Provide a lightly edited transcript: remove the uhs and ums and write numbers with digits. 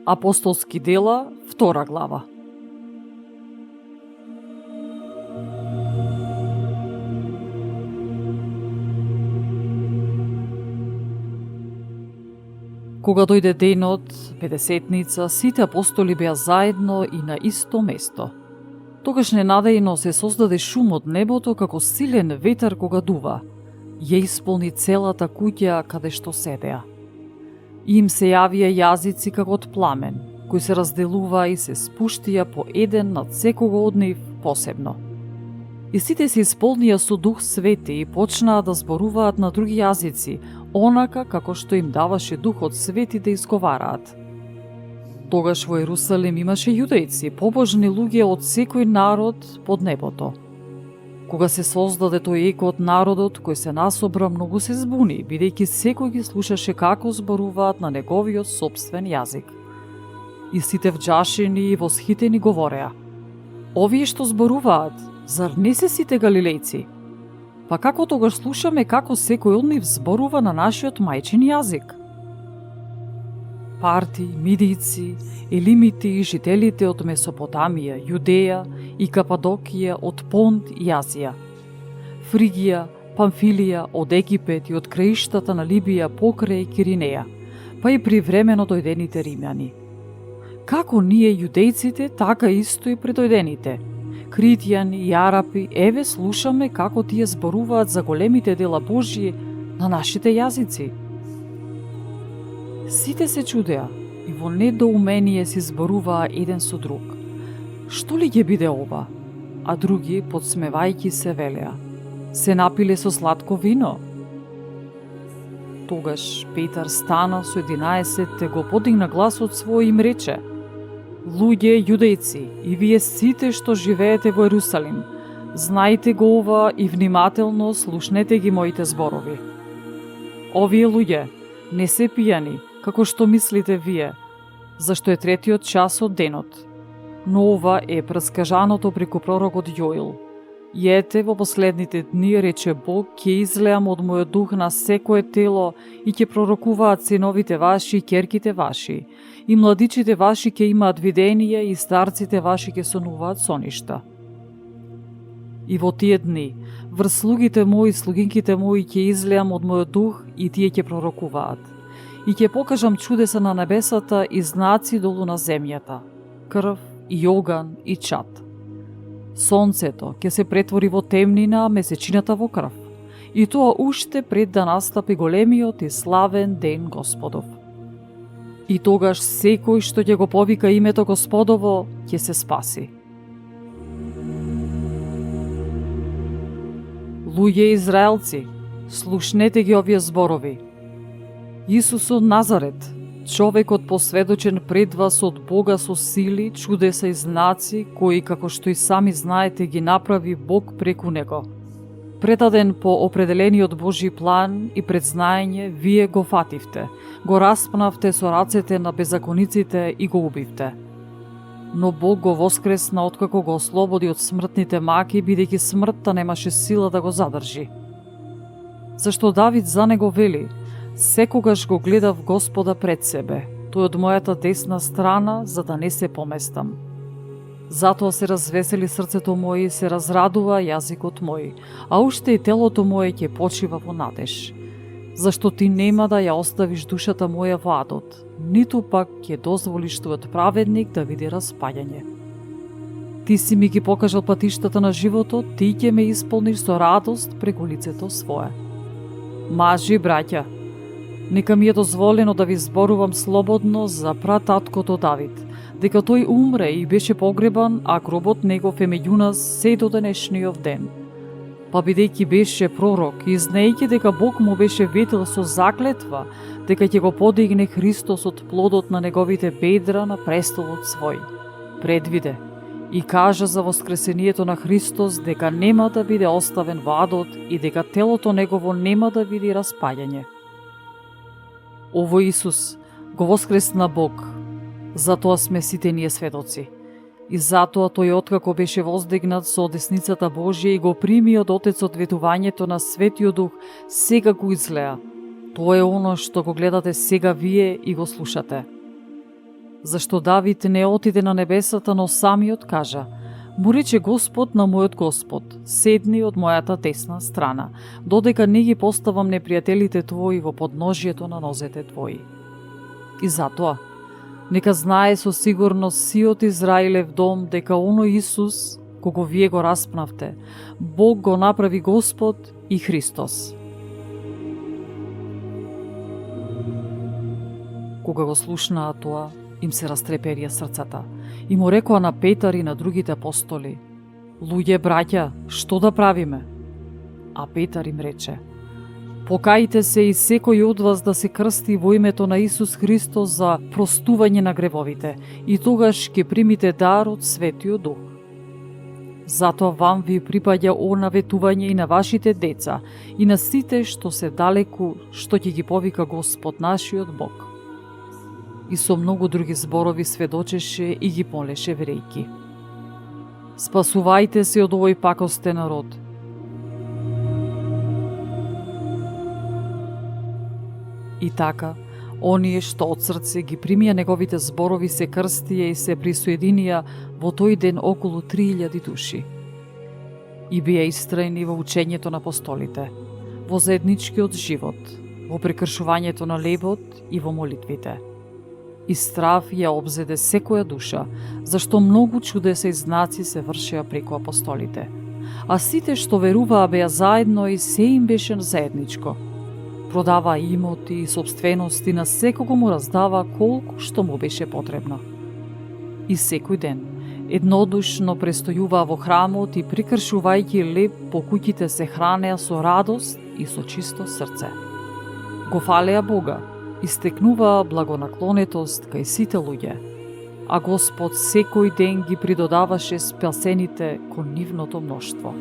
Апостолски дела, 2 глава. Кога дојде денот, Педесетница, сите апостоли беа заедно и на исто место. Тогаш ненадејно се создаде шум од небото како силен ветар кога дува. Ја исполни целата куќа каде што седеа. Им се јавија јазици како од пламен, кои се разделува и се спуштија по еден над секого од нив посебно. И сите се исполнија со Дух Свети и почнаа да зборуваат на други јазици, онака како што им даваше Духот Свети да изговараат. Тогаш во Ерусалим имаше јудејци, побожни луѓе од секој народ под небото. Кога се создаде тој еко од народот кој се насобра, многу се збуни, бидејќи секој ги слушаше како зборуваат на неговиот сопствен јазик. И сите вџашени и восхитени говореа: овие што зборуваат, зар не се сите галилејци? Па како тогаш слушаме како секој од нив зборува на нашиот мајчин јазик? Парти, мидијци, елимити и жителите од Месопотамија, Јудеја и Кападокија, од Понт и Азија, Фригија, Памфилија, од Египет и од краиштата на Либија покрај Киринеја, па и привремено дојдените римјани. Како ние јудејците, така исто и предојдените, критјани и арапи, еве слушаме како тие зборуваат за големите дела Божји на нашите јазици. Сите се чудеа и во недоумение си зборуваа еден со друг. Што ли ќе биде ова? А други, подсмевајќи се, велеа: се напиле со сладко вино. Тогаш Петар стана со 11 го подигна гласот свој и им рече: луѓе јудејци и вие сите што живеете во Ерусалим, знајте го ова и внимателно слушнете ги моите зборови. Овие луѓе не се пијани, како што мислите вие, зашто е третиот час од денот. Но ова е праскажаното преку пророкот Јоил. Јете, во последните дни, рече Бог, ќе излеам од мојот дух на секое тело и ќе пророкуваат синовите ваши и ќерките ваши, и младичите ваши ќе имаат виденија и старците ваши ќе сонуваат соништа. И во тие дни, врз слугите мои и слугинките мои ќе излеам од мојот дух и тие ќе пророкуваат. И ќе покажам чудеса на небесата и знаци долу на земјата, крв и оган и чад. Сонцето ќе се претвори во темнина, а месечината во крв. И тоа уште пред да настапи големиот и славен ден Господов. И тогаш секој што ќе го повика името Господово ќе се спаси. Луѓе израелци, слушнете ги овие зборови. Исус од Назарет, човекот посведочен пред вас од Бога со сили, чудеса и знаци, кои, како што и сами знаете, ги направи Бог преку него. Предаден по определениот Божи план и предзнаење, вие го фативте, го распнавте со рацете на беззакониците и го убивте. Но Бог го воскресна откако го ослободи од смртните маки, бидејќи смртта немаше сила да го задржи. Зашто Давид за него вели: секогаш го гледав Господа пред себе, тој од мојата десна страна, за да не се поместам. Затоа се развесели срцето моје и се разрадува јазикот мој, а уште и телото моје ќе почива во надеж. Зашто ти нема да ја оставиш душата моја во адот, ниту пак ќе дозволиш твојот праведник да види распаѓање. Ти си ми ги покажал патиштата на животот, ти ќе ме исполниш со радост преку лицето свое. Мажи, браќа, нека ми е дозволено да ви зборувам слободно за прататкото Давид, дека тој умре и беше погребан, а гробот негов е меѓу нас се до денешниот ден. Па бидејќи беше пророк и знаејќи дека Бог му беше ветил со заклетва дека ќе го подигне Христос од плодот на неговите бедра на престолот свој, предвиде и кажа за воскресението на Христос дека нема да биде оставен во адот и дека телото негово нема да види распаѓање. Овој Исус го воскресна Бог, затоа сме сите ние сведоци. И затоа тој откако беше воздигнат со десницата Божја и го прими од Отецот ветувањето на Светиот Дух, сега го излеа. Тоа е оно што го гледате сега вие и го слушате. Зашто Давид не отиде на небесата, но самиот кажа: му рече Господ на мојот Господ, седни од мојата десна страна, додека не ги поставам непријателите твои во подножјето на нозете твои. И затоа, нека знае со сигурност сиот Израилев дом дека оној Исус, кого вие го распнавте, Бог го направи Господ и Христос. Кога го слушнаа тоа, им се растреперија срцата и му рекоа на Петар и на другите апостоли: луѓе, браќа, што да правиме? А Петар им рече: покајте се и секој од вас да се крсти во името на Исус Христос за простување на гревовите, и тогаш ќе примите дар од Светиот Дух. Затоа вам ви припаѓа наветување и на вашите деца и на сите што се далеку, што ќе ги повика Господ нашиот Бог. И со многу други зборови сведочеше и ги молеше верејки: спасувајте се од овој пакостен народ. И така, оние што од срце ги примија неговите зборови се крстија и се присоединија во тој ден околу 3000 души. И бија истрајни во учењето на апостолите, во заедничкиот живот, во прекршувањето на лебот и во молитвите. И страв ја обзеде секоја душа, зашто многу чудеса и знаци се вршеа преку апостолите. А сите што веруваа беа заедно и се им беше заедничко. Продаваа имоти и собствености, на секого му раздава колку што му беше потребно. И секој ден еднодушно престојуваа во храмот и прекршувајќи леб по куќите се хранеа со радост и со чисто срце. Го фалеа Бога, истекнуваа благонаклонетост кај сите луѓе, а Господ секој ден ги придодаваше спасените кон нивното мноштво.